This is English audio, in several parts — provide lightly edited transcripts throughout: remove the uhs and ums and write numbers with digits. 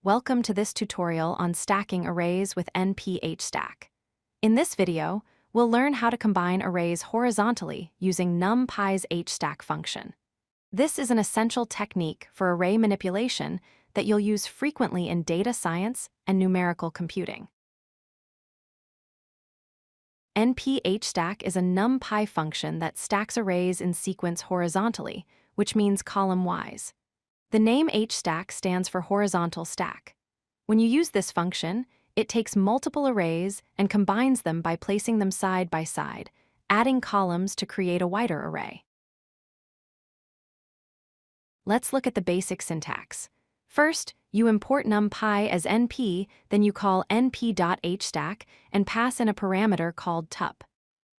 Welcome to this tutorial on stacking arrays with np.hstack. In this video, we'll learn how to combine arrays horizontally using NumPy's hstack function. This is an essential technique for array manipulation that you'll use frequently in data science and numerical computing. np.hstack is a NumPy function that stacks arrays in sequence horizontally, which means column-wise. The name hstack stands for horizontal stack. When you use this function, it takes multiple arrays and combines them by placing them side by side, adding columns to create a wider array. Let's look at the basic syntax. First, you import NumPy as np, then you call np.hstack and pass in a parameter called tup.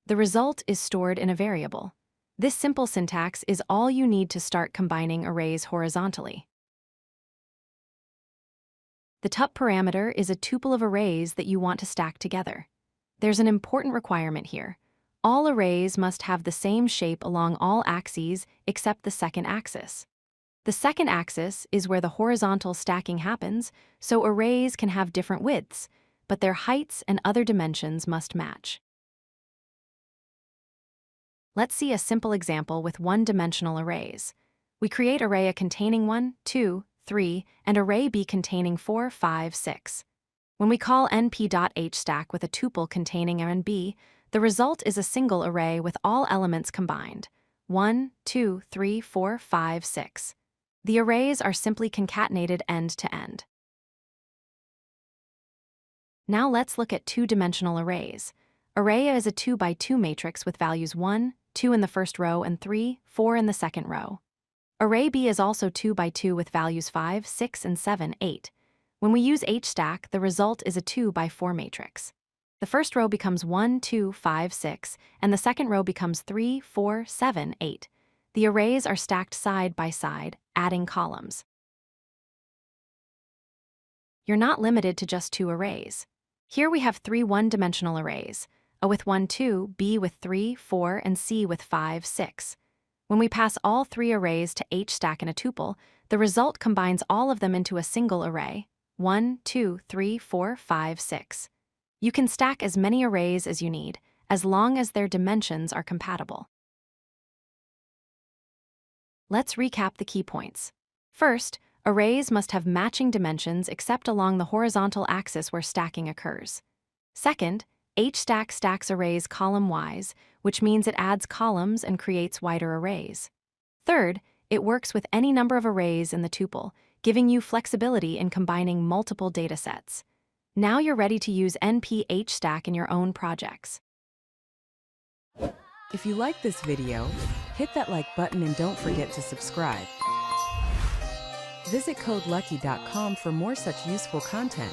The result is stored in a variable. This simple syntax is all you need to start combining arrays horizontally. The tup parameter is a tuple of arrays that you want to stack together. There's an important requirement here. All arrays must have the same shape along all axes except the second axis. The second axis is where the horizontal stacking happens, so arrays can have different widths, but their heights and other dimensions must match. Let's see a simple example with one-dimensional arrays. We create array A containing 1, 2, 3, and array B containing 4, 5, 6. When we call np.hstack with a tuple containing A and B, the result is a single array with all elements combined, 1, 2, 3, 4, 5, 6. The arrays are simply concatenated end to end. Now let's look at two-dimensional arrays. Array A is a 2 by 2 matrix with values 1, 2 in the first row and 3, 4 in the second row. Array B is also 2 by 2 with values 5, 6, and 7, 8. When we use hstack, the result is a 2 by 4 matrix. The first row becomes 1, 2, 5, 6, and the second row becomes 3, 4, 7, 8. The arrays are stacked side by side, adding columns. You're not limited to just two arrays. Here we have three one-dimensional arrays, A with 1, 2, B with 3, 4, and C with 5, 6. When we pass all three arrays to hstack in a tuple, the result combines all of them into a single array, 1, 2, 3, 4, 5, 6. You can stack as many arrays as you need, as long as their dimensions are compatible. Let's recap the key points. First, arrays must have matching dimensions except along the horizontal axis where stacking occurs. Second, hstack stacks arrays column-wise, which means it adds columns and creates wider arrays. Third, it works with any number of arrays in the tuple, giving you flexibility in combining multiple datasets. Now you're ready to use np.hstack in your own projects. If you like this video, hit that like button and don't forget to subscribe. Visit codelucky.com for more such useful content.